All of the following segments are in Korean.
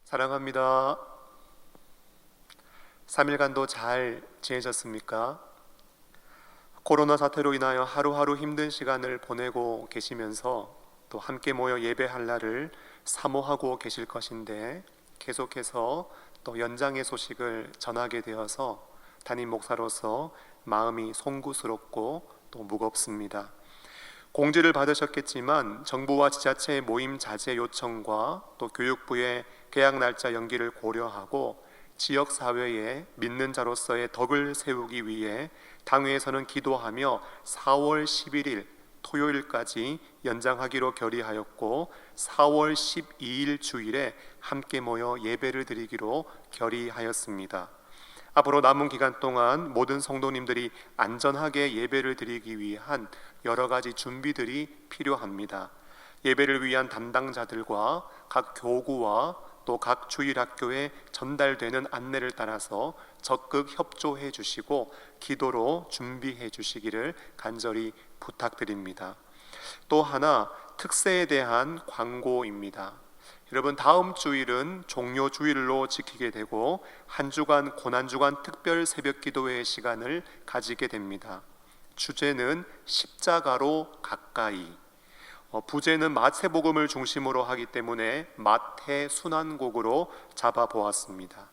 사랑합니다. 3일간도 잘 지내셨습니까? 코로나 사태로 인하여 하루하루 힘든 시간을 보내고 계시면서 또 함께 모여 예배할 날을 사모하고 계실 것인데 계속해서 또 연장의 소식을 전하게 되어서 담임 목사로서 마음이 송구스럽고 또 무겁습니다. 공지를 받으셨겠지만 정부와 지자체의 모임 자제 요청과 또 교육부의 개학 날짜 연기를 고려하고 지역사회에 믿는 자로서의 덕을 세우기 위해 당회에서는 기도하며 4월 11일 토요일까지 연장하기로 결의하였고 4월 12일 주일에 함께 모여 예배를 드리기로 결의하였습니다. 앞으로 남은 기간 동안 모든 성도님들이 안전하게 예배를 드리기 위한 여러 가지 준비들이 필요합니다. 예배를 위한 담당자들과 각 교구와 또 각 주일학교에 전달되는 안내를 따라서 적극 협조해 주시고 기도로 준비해 주시기를 간절히 부탁드립니다. 또 하나 특세에 대한 광고입니다. 여러분, 다음 주일은 종료 주일로 지키게 되고 한 주간 고난주간 특별 새벽 기도회 시간을 가지게 됩니다. 주제는 십자가로 가까이. 부제는 마태복음을 중심으로 하기 때문에 마태 순환곡으로 잡아보았습니다.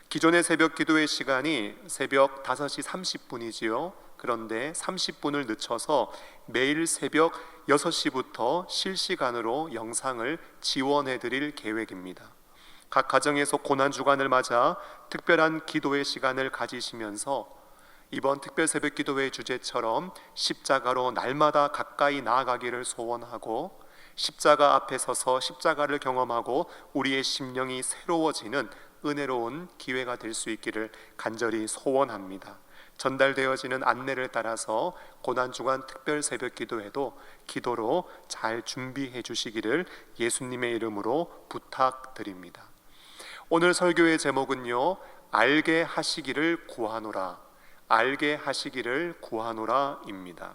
기존의 새벽 기도회 시간이 새벽 5시 30분이지요. 그런데 30분을 늦춰서 매일 새벽 6시부터 실시간으로 영상을 지원해 드릴 계획입니다. 각 가정에서 고난주간을 맞아 특별한 기도의 시간을 가지시면서 이번 특별 새벽 기도회 주제처럼 십자가로 날마다 가까이 나아가기를 소원하고 십자가 앞에 서서 십자가를 경험하고 우리의 심령이 새로워지는 은혜로운 기회가 될 수 있기를 간절히 소원합니다. 전달되어지는 안내를 따라서 고난주간 특별 새벽 기도회도 기도로 잘 준비해 주시기를 예수님의 이름으로 부탁드립니다. 오늘 설교의 제목은요, 알게 하시기를 구하노라, 알게 하시기를 구하노라 입니다.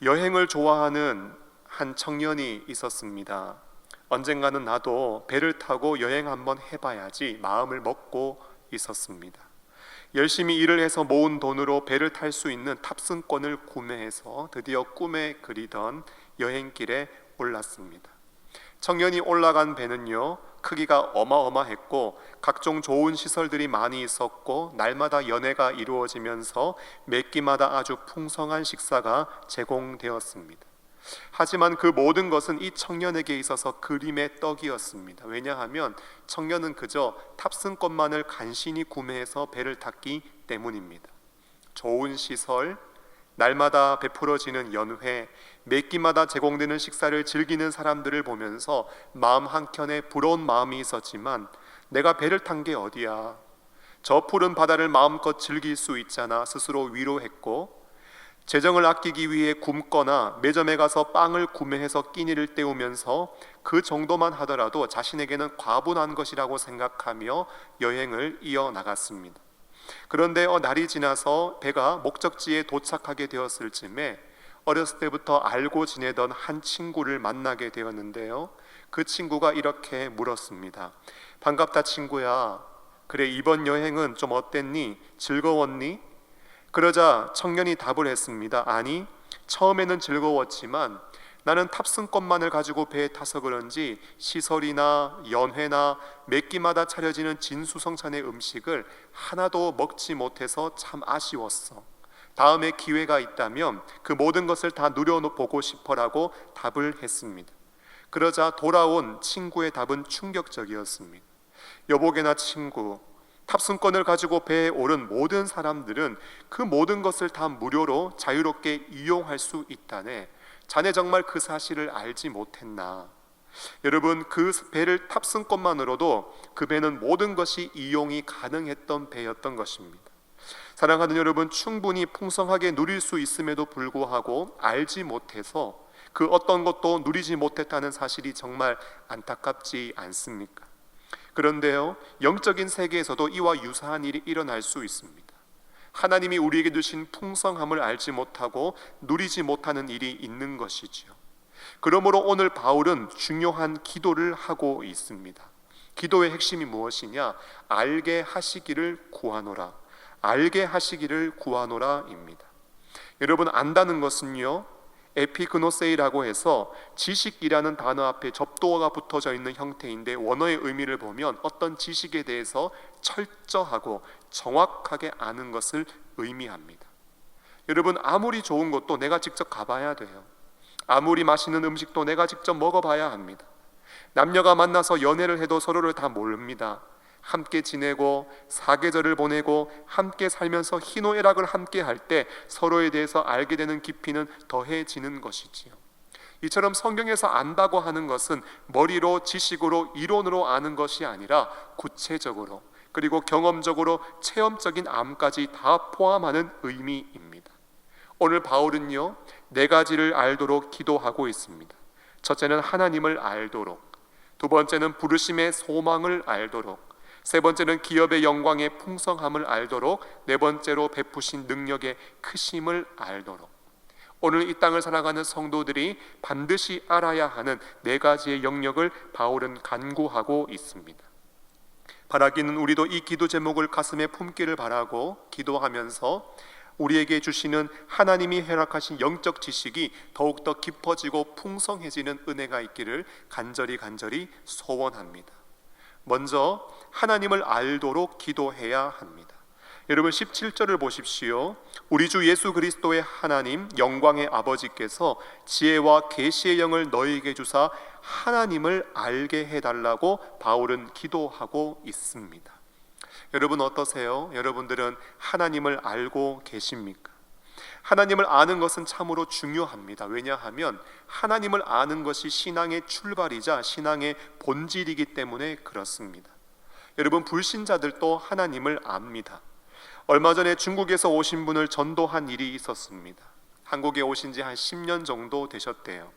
여행을 좋아하는 한 청년이 있었습니다. 언젠가는 나도 배를 타고 여행 한번 해봐야지 마음을 먹고 있었습니다. 열심히 일을 해서 모은 돈으로 배를 탈 수 있는 탑승권을 구매해서 드디어 꿈에 그리던 여행길에 올랐습니다. 청년이 올라간 배는요, 크기가 어마어마했고 각종 좋은 시설들이 많이 있었고 날마다 연회가 이루어지면서 매 끼마다 아주 풍성한 식사가 제공되었습니다. 하지만 그 모든 것은 이 청년에게 있어서 그림의 떡이었습니다. 왜냐하면 청년은 그저 탑승권만을 간신히 구매해서 배를 탔기 때문입니다. 좋은 시설, 날마다 베풀어지는 연회, 매 끼마다 제공되는 식사를 즐기는 사람들을 보면서 마음 한켠에 부러운 마음이 있었지만 내가 배를 탄 게 어디야, 저 푸른 바다를 마음껏 즐길 수 있잖아 스스로 위로했고, 재정을 아끼기 위해 굶거나 매점에 가서 빵을 구매해서 끼니를 때우면서 그 정도만 하더라도 자신에게는 과분한 것이라고 생각하며 여행을 이어나갔습니다. 그런데 날이 지나서 배가 목적지에 도착하게 되었을 즈음에 어렸을 때부터 알고 지내던 한 친구를 만나게 되었는데요, 그 친구가 이렇게 물었습니다. 반갑다 친구야, 그래 이번 여행은 좀 어땠니? 즐거웠니? 그러자 청년이 답을 했습니다. 아니, 처음에는 즐거웠지만 나는 탑승권만을 가지고 배에 타서 그런지 시설이나 연회나 매 끼마다 차려지는 진수성찬의 음식을 하나도 먹지 못해서 참 아쉬웠어. 다음에 기회가 있다면 그 모든 것을 다 누려보고 싶어라고 답을 했습니다. 그러자 돌아온 친구의 답은 충격적이었습니다. 여보게나 친구, 탑승권을 가지고 배에 오른 모든 사람들은 그 모든 것을 다 무료로 자유롭게 이용할 수 있다네. 자네 정말 그 사실을 알지 못했나? 여러분, 그 배를 탑승권만으로도 그 배는 모든 것이 이용이 가능했던 배였던 것입니다. 사랑하는 여러분, 충분히 풍성하게 누릴 수 있음에도 불구하고 알지 못해서 그 어떤 것도 누리지 못했다는 사실이 정말 안타깝지 않습니까? 그런데요, 영적인 세계에서도 이와 유사한 일이 일어날 수 있습니다. 하나님이 우리에게 주신 풍성함을 알지 못하고 누리지 못하는 일이 있는 것이지요. 그러므로 오늘 바울은 중요한 기도를 하고 있습니다. 기도의 핵심이 무엇이냐? 알게 하시기를 구하노라. 알게 하시기를 구하노라입니다. 여러분, 안다는 것은요, 에피그노세이라고 해서 지식이라는 단어 앞에 접두어가 붙어져 있는 형태인데, 원어의 의미를 보면 어떤 지식에 대해서 철저하고 정확하게 아는 것을 의미합니다. 여러분, 아무리 좋은 것도 내가 직접 가봐야 돼요. 아무리 맛있는 음식도 내가 직접 먹어봐야 합니다. 남녀가 만나서 연애를 해도 서로를 다 모릅니다. 함께 지내고 사계절을 보내고 함께 살면서 희노애락을 함께 할 때 서로에 대해서 알게 되는 깊이는 더해지는 것이지요. 이처럼 성경에서 안다고 하는 것은 머리로, 지식으로, 이론으로 아는 것이 아니라 구체적으로, 그리고 경험적으로 체험적인 암까지 다 포함하는 의미입니다. 오늘 바울은요, 4가지를 알도록 기도하고 있습니다. 첫째는 하나님을 알도록, 두 번째는 부르심의 소망을 알도록, 세 번째는 기업의 영광의 풍성함을 알도록, 네 번째로 베푸신 능력의 크심을 알도록. 오늘 이 땅을 살아가는 성도들이 반드시 알아야 하는 4가지의 영역을 바울은 간구하고 있습니다. 바라기는 우리도 이 기도 제목을 가슴에 품기를 바라고, 기도하면서 우리에게 주시는 하나님이 허락하신 영적 지식이 더욱더 깊어지고 풍성해지는 은혜가 있기를 간절히 소원합니다. 먼저 하나님을 알도록 기도해야 합니다. 여러분, 17절을 보십시오. 우리 주 예수 그리스도의 하나님 영광의 아버지께서 지혜와 계시의 영을 너희에게 주사 하나님을 알게 해달라고 바울은 기도하고 있습니다. 여러분, 어떠세요? 여러분들은 하나님을 알고 계십니까? 하나님을 아는 것은 참으로 중요합니다. 왜냐하면 하나님을 아는 것이 신앙의 출발이자 신앙의 본질이기 때문에 그렇습니다. 여러분, 불신자들도 하나님을 압니다. 얼마 전에 중국에서 오신 분을 전도한 일이 있었습니다. 한국에 오신 지 한 10년 정도 되셨대요.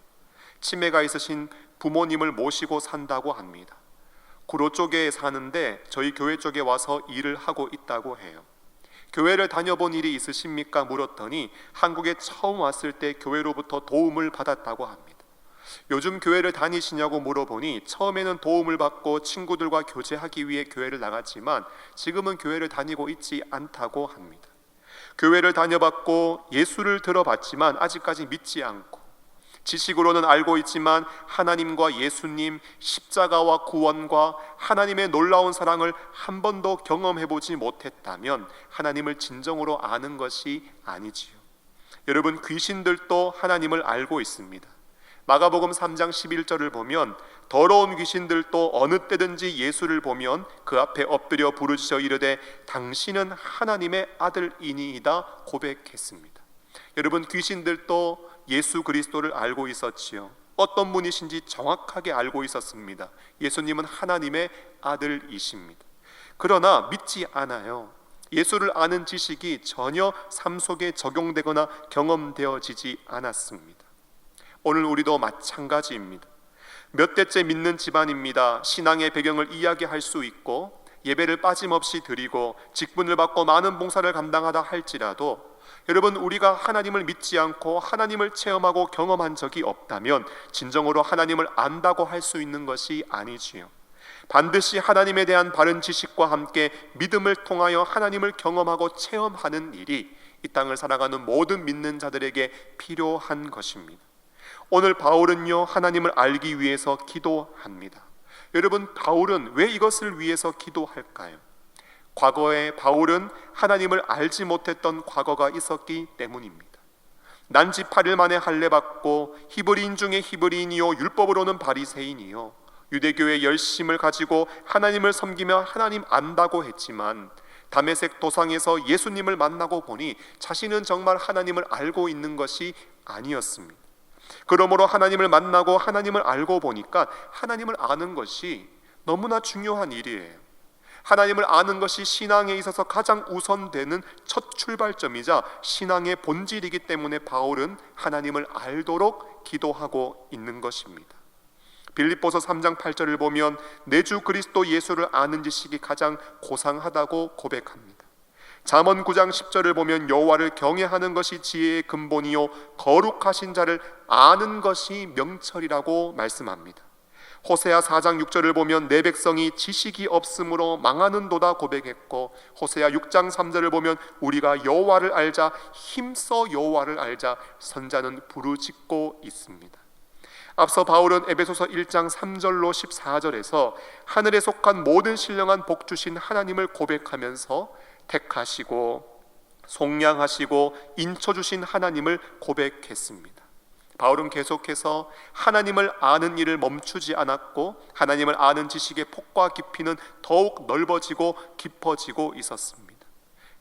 치매가 있으신 부모님을 모시고 산다고 합니다. 구로 쪽에 사는데 저희 교회 쪽에 와서 일을 하고 있다고 해요. 교회를 다녀본 일이 있으십니까? 물었더니 한국에 처음 왔을 때 교회로부터 도움을 받았다고 합니다. 요즘 교회를 다니시냐고 물어보니 처음에는 도움을 받고 친구들과 교제하기 위해 교회를 나갔지만 지금은 교회를 다니고 있지 않다고 합니다. 교회를 다녀봤고 예수를 들어봤지만 아직까지 믿지 않고, 지식으로는 알고 있지만 하나님과 예수님, 십자가와 구원과 하나님의 놀라운 사랑을 한 번도 경험해보지 못했다면 하나님을 진정으로 아는 것이 아니지요. 여러분, 귀신들도 하나님을 알고 있습니다. 마가복음 3장 11절을 보면 더러운 귀신들도 어느 때든지 예수를 보면 그 앞에 엎드려 부르짖어 이르되 당신은 하나님의 아들이니이다 고백했습니다. 여러분, 귀신들도 예수 그리스도를 알고 있었지요. 어떤 분이신지 정확하게 알고 있었습니다. 예수님은 하나님의 아들이십니다. 그러나 믿지 않아요. 예수를 아는 지식이 전혀 삶 속에 적용되거나 경험되어지지 않았습니다. 오늘 우리도 마찬가지입니다. 몇 대째 믿는 집안입니다. 신앙의 배경을 이야기할 수 있고 예배를 빠짐없이 드리고 직분을 받고 많은 봉사를 감당하다 할지라도 여러분, 우리가 하나님을 믿지 않고 하나님을 체험하고 경험한 적이 없다면 진정으로 하나님을 안다고 할 수 있는 것이 아니지요. 반드시 하나님에 대한 바른 지식과 함께 믿음을 통하여 하나님을 경험하고 체험하는 일이 이 땅을 살아가는 모든 믿는 자들에게 필요한 것입니다. 오늘 바울은요, 하나님을 알기 위해서 기도합니다. 여러분, 바울은 왜 이것을 위해서 기도할까요? 과거에 바울은 하나님을 알지 못했던 과거가 있었기 때문입니다. 난지 8일 만에 할례 받고 히브리인 중에 히브리인이요 율법으로는 바리새인이요 유대교의 열심을 가지고 하나님을 섬기며 하나님 안다고 했지만 다메섹 도상에서 예수님을 만나고 보니 자신은 정말 하나님을 알고 있는 것이 아니었습니다. 그러므로 하나님을 만나고 하나님을 알고 보니까 하나님을 아는 것이 너무나 중요한 일이에요. 하나님을 아는 것이 신앙에 있어서 가장 우선되는 첫 출발점이자 신앙의 본질이기 때문에 바울은 하나님을 알도록 기도하고 있는 것입니다. 빌립보서 3장 8절을 보면 내 주 그리스도 예수를 아는 지식이 가장 고상하다고 고백합니다. 잠언 9장 10절을 보면 여호와를 경외하는 것이 지혜의 근본이요 거룩하신 자를 아는 것이 명철이라고 말씀합니다. 호세아 4장 6절을 보면 내 백성이 지식이 없으므로 망하는도다 고백했고, 호세아 6장 3절을 보면 우리가 여호와를 알자, 힘써 여호와를 알자 선자는 부르짖고 있습니다. 앞서 바울은 에베소서 1장 3절로 14절에서 하늘에 속한 모든 신령한 복 주신 하나님을 고백하면서 택하시고 속량하시고 인쳐 주신 하나님을 고백했습니다. 바울은 계속해서 하나님을 아는 일을 멈추지 않았고, 하나님을 아는 지식의 폭과 깊이는 더욱 넓어지고 깊어지고 있었습니다.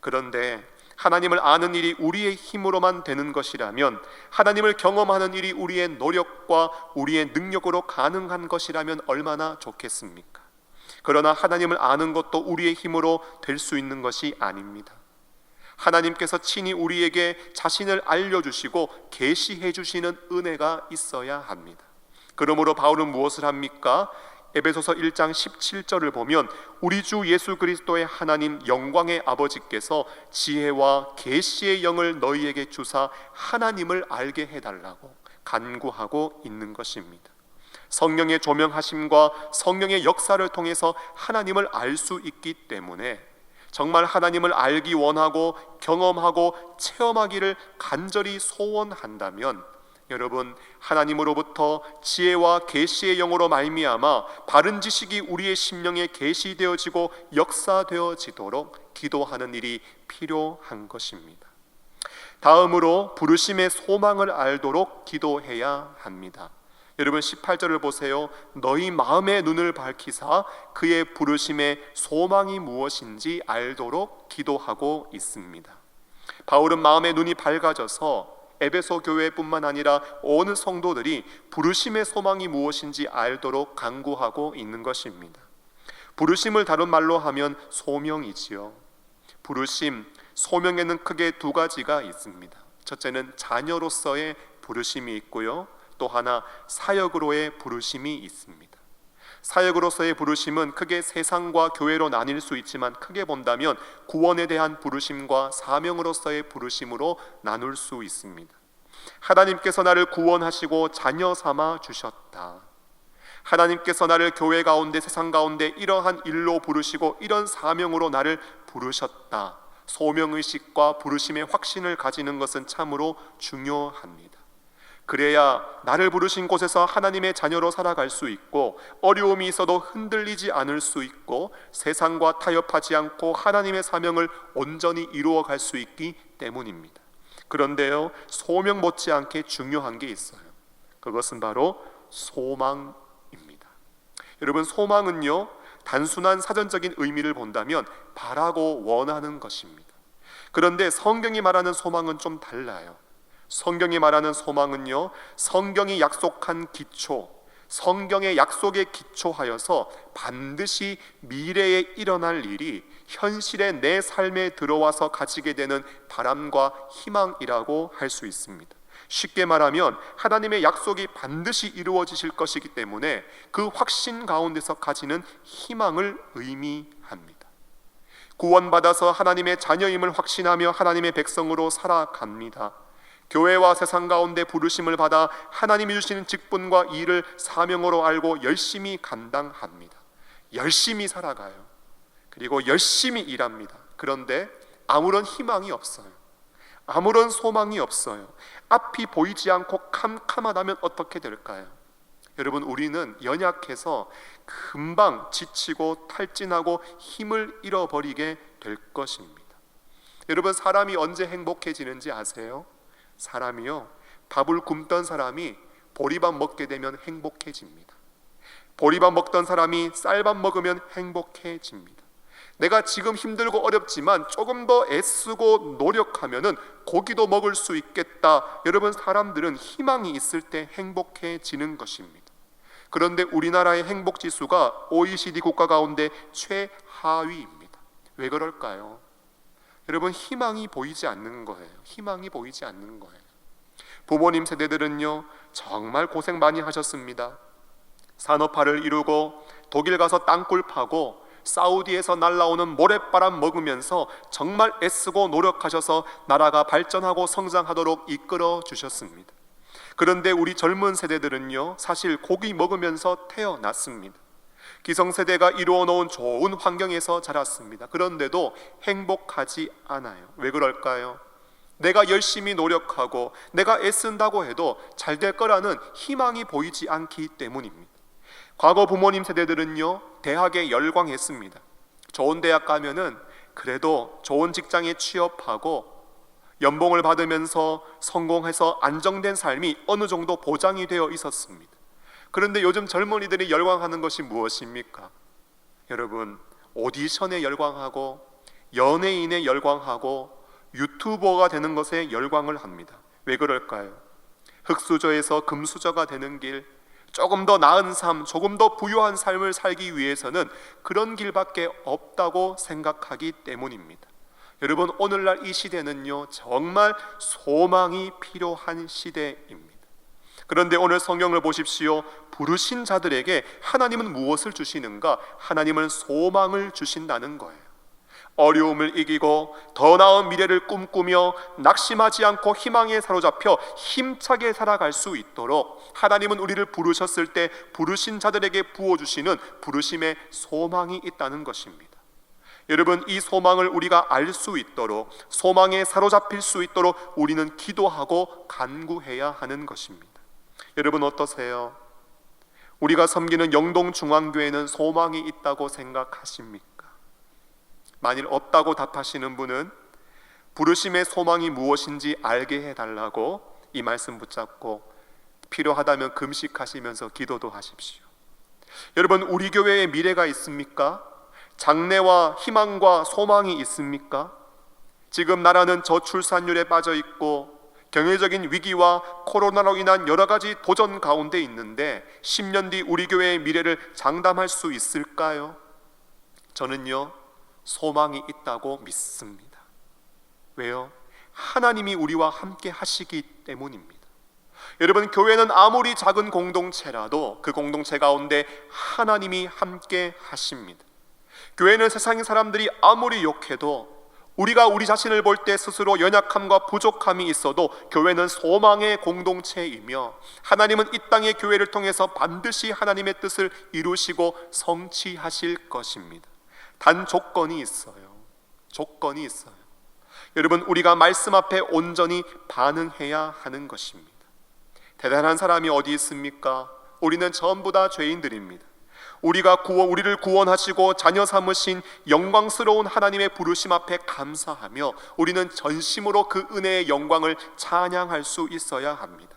그런데 하나님을 아는 일이 우리의 힘으로만 되는 것이라면, 하나님을 경험하는 일이 우리의 노력과 우리의 능력으로 가능한 것이라면 얼마나 좋겠습니까? 그러나 하나님을 아는 것도 우리의 힘으로 될 수 있는 것이 아닙니다. 하나님께서 친히 우리에게 자신을 알려주시고 계시해 주시는 은혜가 있어야 합니다. 그러므로 바울은 무엇을 합니까? 에베소서 1장 17절을 보면 우리 주 예수 그리스도의 하나님 영광의 아버지께서 지혜와 계시의 영을 너희에게 주사 하나님을 알게 해달라고 간구하고 있는 것입니다. 성령의 조명하심과 성령의 역사를 통해서 하나님을 알 수 있기 때문에 정말 하나님을 알기 원하고 경험하고 체험하기를 간절히 소원한다면, 여러분, 하나님으로부터 지혜와 계시의 영으로 말미암아 바른 지식이 우리의 심령에 계시되어지고 역사되어지도록 기도하는 일이 필요한 것입니다. 다음으로 부르심의 소망을 알도록 기도해야 합니다. 여러분 18절을 보세요. 너희 마음의 눈을 밝히사 그의 부르심의 소망이 무엇인지 알도록 기도하고 있습니다. 바울은 마음의 눈이 밝아져서 에베소 교회뿐만 아니라 온 성도들이 부르심의 소망이 무엇인지 알도록 간구하고 있는 것입니다. 부르심을 다른 말로 하면 소명이지요. 부르심, 소명에는 크게 두 가지가 있습니다. 첫째는 자녀로서의 부르심이 있고요, 또 하나 사역으로의 부르심이 있습니다. 사역으로서의 부르심은 크게 세상과 교회로 나뉠 수 있지만, 크게 본다면 구원에 대한 부르심과 사명으로서의 부르심으로 나눌 수 있습니다. 하나님께서 나를 구원하시고 자녀 삼아 주셨다. 하나님께서 나를 교회 가운데 세상 가운데 이러한 일로 부르시고 이런 사명으로 나를 부르셨다. 소명의식과 부르심의 확신을 가지는 것은 참으로 중요합니다. 그래야 나를 부르신 곳에서 하나님의 자녀로 살아갈 수 있고, 어려움이 있어도 흔들리지 않을 수 있고, 세상과 타협하지 않고 하나님의 사명을 온전히 이루어갈 수 있기 때문입니다. 그런데요, 소명 못지않게 중요한 게 있어요. 그것은 바로 소망입니다. 여러분, 소망은요, 단순한 사전적인 의미를 본다면 바라고 원하는 것입니다. 그런데 성경이 말하는 소망은 좀 달라요. 성경이 말하는 소망은요, 성경이 약속한 기초, 성경의 약속에 기초하여서 반드시 미래에 일어날 일이 현실의 내 삶에 들어와서 가지게 되는 바람과 희망이라고 할 수 있습니다. 쉽게 말하면 하나님의 약속이 반드시 이루어지실 것이기 때문에 그 확신 가운데서 가지는 희망을 의미합니다. 구원받아서 하나님의 자녀임을 확신하며 하나님의 백성으로 살아갑니다. 교회와 세상 가운데 부르심을 받아 하나님이 주시는 직분과 일을 사명으로 알고 열심히 감당합니다. 열심히 살아가요. 그리고 열심히 일합니다. 그런데 아무런 희망이 없어요. 아무런 소망이 없어요. 앞이 보이지 않고 캄캄하다면 어떻게 될까요? 여러분, 우리는 연약해서 금방 지치고 탈진하고 힘을 잃어버리게 될 것입니다. 여러분, 사람이 언제 행복해지는지 아세요? 사람이요, 밥을 굶던 사람이 보리밥 먹게 되면 행복해집니다. 보리밥 먹던 사람이 쌀밥 먹으면 행복해집니다. 내가 지금 힘들고 어렵지만 조금 더 애쓰고 노력하면은 고기도 먹을 수 있겠다. 여러분, 사람들은 희망이 있을 때 행복해지는 것입니다. 그런데 우리나라의 행복지수가 OECD 국가 가운데 최하위입니다. 왜 그럴까요? 여러분, 희망이 보이지 않는 거예요. 희망이 보이지 않는 거예요. 부모님 세대들은요, 정말 고생 많이 하셨습니다. 산업화를 이루고 독일 가서 땅굴 파고 사우디에서 날라오는 모래바람 먹으면서 정말 애쓰고 노력하셔서 나라가 발전하고 성장하도록 이끌어 주셨습니다. 그런데 우리 젊은 세대들은요, 사실 고기 먹으면서 태어났습니다. 기성세대가 이루어 놓은 좋은 환경에서 자랐습니다. 그런데도 행복하지 않아요. 왜 그럴까요? 내가 열심히 노력하고 내가 애쓴다고 해도 잘 될 거라는 희망이 보이지 않기 때문입니다. 과거 부모님 세대들은요, 대학에 열광했습니다. 좋은 대학 가면은 그래도 좋은 직장에 취업하고 연봉을 받으면서 성공해서 안정된 삶이 어느 정도 보장이 되어 있었습니다. 그런데 요즘 젊은이들이 열광하는 것이 무엇입니까? 여러분, 오디션에 열광하고 연예인에 열광하고 유튜버가 되는 것에 열광을 합니다. 왜 그럴까요? 흙수저에서 금수저가 되는 길, 조금 더 나은 삶, 조금 더 부유한 삶을 살기 위해서는 그런 길밖에 없다고 생각하기 때문입니다. 여러분, 오늘날 이 시대는요, 정말 소망이 필요한 시대입니다. 그런데 오늘 성경을 보십시오. 부르신 자들에게 하나님은 무엇을 주시는가? 하나님은 소망을 주신다는 거예요. 어려움을 이기고 더 나은 미래를 꿈꾸며 낙심하지 않고 희망에 사로잡혀 힘차게 살아갈 수 있도록 하나님은 우리를 부르셨을 때 부르신 자들에게 부어주시는 부르심의 소망이 있다는 것입니다. 여러분, 이 소망을 우리가 알 수 있도록, 소망에 사로잡힐 수 있도록 우리는 기도하고 간구해야 하는 것입니다. 여러분, 어떠세요? 우리가 섬기는 영동중앙교회는 소망이 있다고 생각하십니까? 만일 없다고 답하시는 분은 부르심의 소망이 무엇인지 알게 해달라고 이 말씀 붙잡고 필요하다면 금식하시면서 기도도 하십시오. 여러분, 우리 교회에 미래가 있습니까? 장래와 희망과 소망이 있습니까? 지금 나라는 저출산율에 빠져 있고 경제적인 위기와 코로나로 인한 여러 가지 도전 가운데 있는데 10년 뒤 우리 교회의 미래를 장담할 수 있을까요? 저는요, 소망이 있다고 믿습니다. 왜요? 하나님이 우리와 함께 하시기 때문입니다. 여러분, 교회는 아무리 작은 공동체라도 그 공동체 가운데 하나님이 함께 하십니다. 교회는 세상의 사람들이 아무리 욕해도 우리가 우리 자신을 볼 때 스스로 연약함과 부족함이 있어도 교회는 소망의 공동체이며 하나님은 이 땅의 교회를 통해서 반드시 하나님의 뜻을 이루시고 성취하실 것입니다. 단 조건이 있어요. 조건이 있어요. 여러분, 우리가 말씀 앞에 온전히 반응해야 하는 것입니다. 대단한 사람이 어디 있습니까? 우리는 전부 다 죄인들입니다. 우리를 구원하시고 자녀 삼으신 영광스러운 하나님의 부르심 앞에 감사하며 우리는 전심으로 그 은혜의 영광을 찬양할 수 있어야 합니다.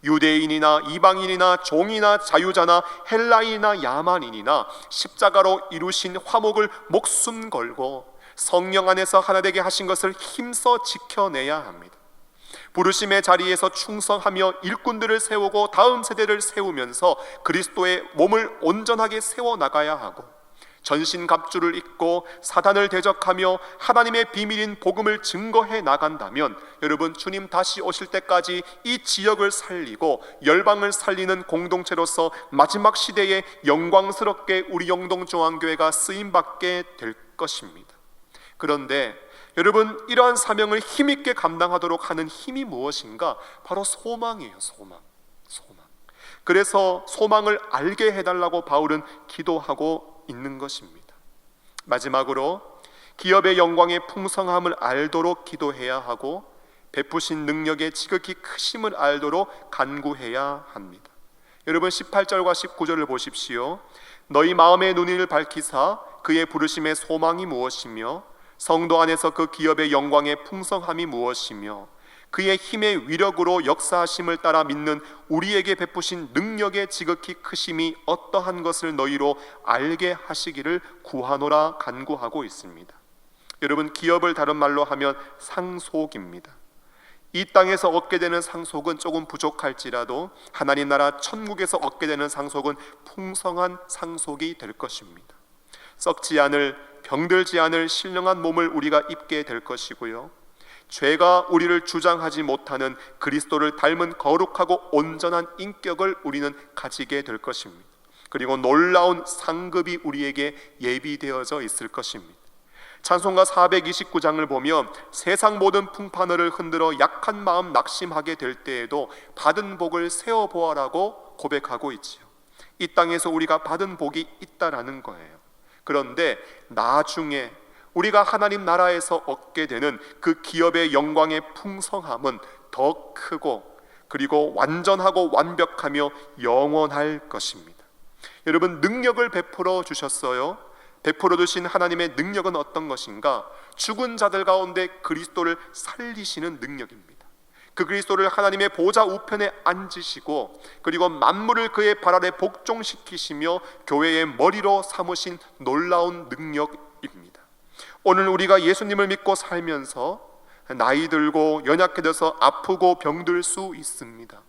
유대인이나 이방인이나 종이나 자유자나 헬라인이나 야만인이나 십자가로 이루신 화목을 목숨 걸고 성령 안에서 하나 되게 하신 것을 힘써 지켜내야 합니다. 부르심의 자리에서 충성하며 일꾼들을 세우고 다음 세대를 세우면서 그리스도의 몸을 온전하게 세워나가야 하고 전신갑주를 입고 사단을 대적하며 하나님의 비밀인 복음을 증거해 나간다면 여러분, 주님 다시 오실 때까지 이 지역을 살리고 열방을 살리는 공동체로서 마지막 시대에 영광스럽게 우리 영동중앙교회가 쓰임받게 될 것입니다. 그런데 여러분, 이러한 사명을 힘있게 감당하도록 하는 힘이 무엇인가? 바로 소망이에요. 소망. 그래서 소망을 알게 해달라고 바울은 기도하고 있는 것입니다. 마지막으로 기업의 영광의 풍성함을 알도록 기도해야 하고 베푸신 능력의 지극히 크심을 알도록 간구해야 합니다. 여러분, 18절과 19절을 보십시오. 너희 마음의 눈을 밝히사 그의 부르심의 소망이 무엇이며 성도 안에서 그 기업의 영광의 풍성함이 무엇이며 그의 힘의 위력으로 역사하심을 따라 믿는 우리에게 베푸신 능력의 지극히 크심이 어떠한 것을 너희로 알게 하시기를 구하노라 간구하고 있습니다. 여러분, 기업을 다른 말로 하면 상속입니다. 이 땅에서 얻게 되는 상속은 조금 부족할지라도 하나님 나라 천국에서 얻게 되는 상속은 풍성한 상속이 될 것입니다. 썩지 않을, 병들지 않을 신령한 몸을 우리가 입게 될 것이고요, 죄가 우리를 주장하지 못하는 그리스도를 닮은 거룩하고 온전한 인격을 우리는 가지게 될 것입니다. 그리고 놀라운 상급이 우리에게 예비되어져 있을 것입니다. 찬송가 429장을 보면 세상 모든 풍파너를 흔들어 약한 마음 낙심하게 될 때에도 받은 복을 세어보아라고 고백하고 있지요. 이 땅에서 우리가 받은 복이 있다라는 거예요. 그런데 나중에 우리가 하나님 나라에서 얻게 되는 그 기업의 영광의 풍성함은 더 크고 그리고 완전하고 완벽하며 영원할 것입니다. 여러분, 능력을 베풀어 주셨어요. 베풀어 주신 하나님의 능력은 어떤 것인가? 죽은 자들 가운데 그리스도를 살리시는 능력입니다. 그 그리스도를 하나님의 보좌 우편에 앉으시고 그리고 만물을 그의 발 아래 복종시키시며 교회의 머리로 삼으신 놀라운 능력입니다. 오늘 우리가 예수님을 믿고 살면서 나이 들고 연약해져서 아프고 병들 수 있습니다.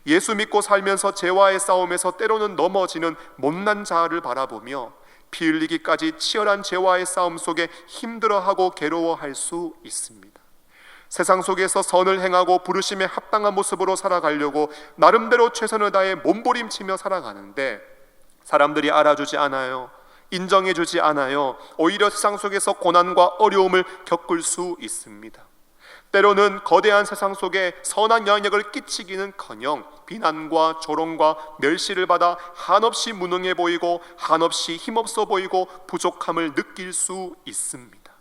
예수 믿고 살면서 죄와의 싸움에서 때로는 넘어지는 못난 자를 바라보며 피 흘리기까지 치열한 죄와의 싸움 속에 힘들어하고 괴로워할 수 있습니다. 세상 속에서 선을 행하고 부르심에 합당한 모습으로 살아가려고 나름대로 최선을 다해 몸부림치며 살아가는데 사람들이 알아주지 않아요. 인정해주지 않아요. 오히려 세상 속에서 고난과 어려움을 겪을 수 있습니다. 때로는 거대한 세상 속에 선한 영향력을 끼치기는커녕 비난과 조롱과 멸시를 받아 한없이 무능해 보이고 한없이 힘없어 보이고 부족함을 느낄 수 있습니다.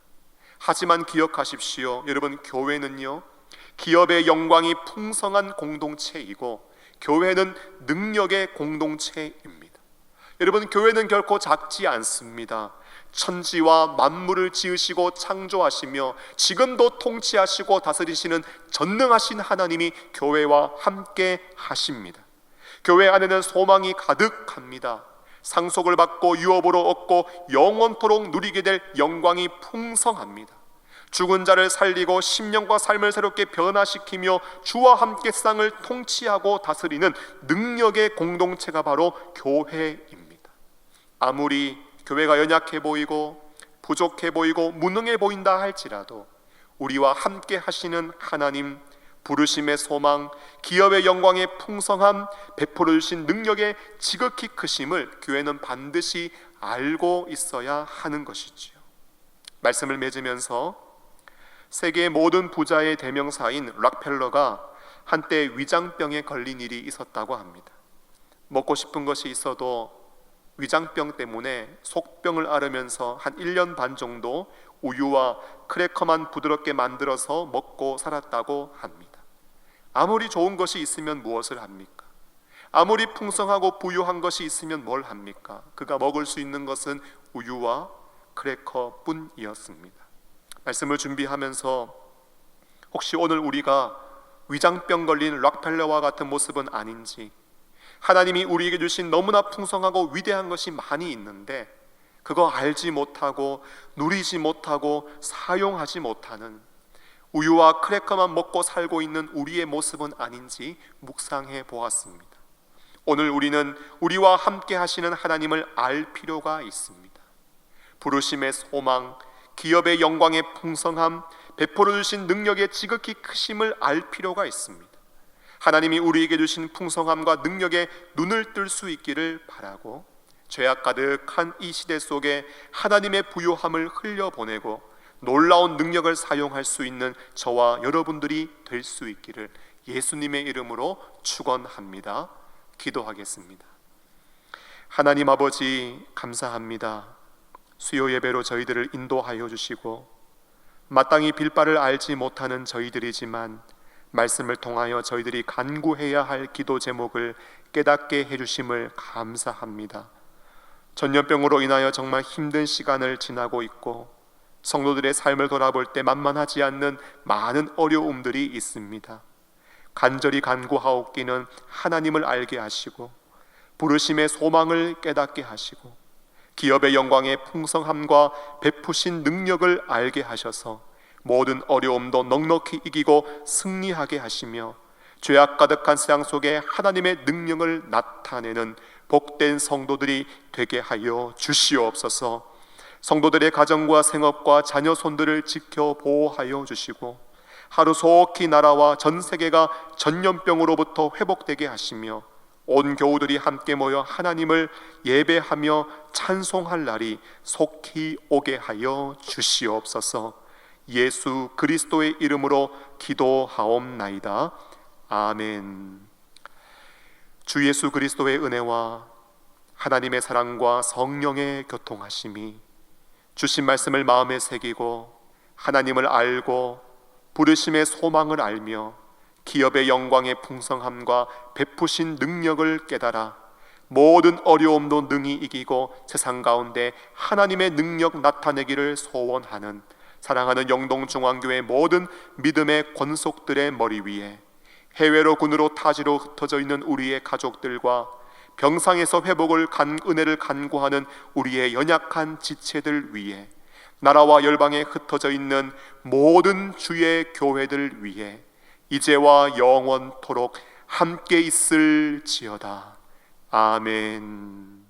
하지만 기억하십시오. 여러분, 교회는요, 기업의 영광이 풍성한 공동체이고 교회는 능력의 공동체입니다. 여러분, 교회는 결코 작지 않습니다. 천지와 만물을 지으시고 창조하시며 지금도 통치하시고 다스리시는 전능하신 하나님이 교회와 함께 하십니다. 교회 안에는 소망이 가득합니다. 상속을 받고 유업으로 얻고 영원토록 누리게 될 영광이 풍성합니다. 죽은 자를 살리고 심령과 삶을 새롭게 변화시키며 주와 함께 세상을 통치하고 다스리는 능력의 공동체가 바로 교회입니다. 아무리 교회가 연약해 보이고 부족해 보이고 무능해 보인다 할지라도 우리와 함께 하시는 하나님, 부르심의 소망, 기업의 영광의 풍성함, 베풀어 주신 능력의 지극히 크심을 교회는 반드시 알고 있어야 하는 것이지요. 말씀을 맺으면서 세계의 모든 부자의 대명사인 락펠러가 한때 위장병에 걸린 일이 있었다고 합니다. 먹고 싶은 것이 있어도 위장병 때문에 속병을 앓으면서 한 1년 반 정도 우유와 크래커만 부드럽게 만들어서 먹고 살았다고 합니다. 아무리 좋은 것이 있으면 무엇을 합니까? 아무리 풍성하고 부유한 것이 있으면 뭘 합니까? 그가 먹을 수 있는 것은 우유와 크래커뿐이었습니다. 말씀을 준비하면서 혹시 오늘 우리가 위장병 걸린 락펠러와 같은 모습은 아닌지, 하나님이 우리에게 주신 너무나 풍성하고 위대한 것이 많이 있는데 그거 알지 못하고 누리지 못하고 사용하지 못하는 우유와 크래커만 먹고 살고 있는 우리의 모습은 아닌지 묵상해 보았습니다. 오늘 우리는 우리와 함께 하시는 하나님을 알 필요가 있습니다. 부르심의 소망, 기업의 영광의 풍성함, 베풀어 주신 능력의 지극히 크심을 알 필요가 있습니다. 하나님이 우리에게 주신 풍성함과 능력에 눈을 뜰 수 있기를 바라고 죄악 가득한 이 시대 속에 하나님의 부요함을 흘려보내고 놀라운 능력을 사용할 수 있는 저와 여러분들이 될 수 있기를 예수님의 이름으로 축원합니다. 기도하겠습니다. 하나님 아버지, 감사합니다. 수요 예배로 저희들을 인도하여 주시고 마땅히 빌바를 알지 못하는 저희들이지만 말씀을 통하여 저희들이 간구해야 할 기도 제목을 깨닫게 해주심을 감사합니다. 전염병으로 인하여 정말 힘든 시간을 지나고 있고 성도들의 삶을 돌아볼 때 만만하지 않는 많은 어려움들이 있습니다. 간절히 간구하옵기는 하나님을 알게 하시고 부르심의 소망을 깨닫게 하시고 기업의 영광의 풍성함과 베푸신 능력을 알게 하셔서 모든 어려움도 넉넉히 이기고 승리하게 하시며 죄악 가득한 세상 속에 하나님의 능력을 나타내는 복된 성도들이 되게 하여 주시옵소서. 성도들의 가정과 생업과 자녀 손들을 지켜 보호하여 주시고 하루속히 나라와 전 세계가 전염병으로부터 회복되게 하시며 온 교우들이 함께 모여 하나님을 예배하며 찬송할 날이 속히 오게 하여 주시옵소서. 예수 그리스도의 이름으로 기도하옵나이다. 아멘. 주 예수 그리스도의 은혜와 하나님의 사랑과 성령의 교통하심이 주신 말씀을 마음에 새기고 하나님을 알고 부르심의 소망을 알며 기업의 영광의 풍성함과 베푸신 능력을 깨달아 모든 어려움도 능히 이기고 세상 가운데 하나님의 능력 나타내기를 소원하는 사랑하는 영동중앙교회 모든 믿음의 권속들의 머리 위에 해외로 군으로 타지로 흩어져 있는 우리의 가족들과 병상에서 회복을 은혜를 간구하는 우리의 연약한 지체들 위에 나라와 열방에 흩어져 있는 모든 주의 교회들 위에 이제와 영원토록 함께 있을지어다. 아멘.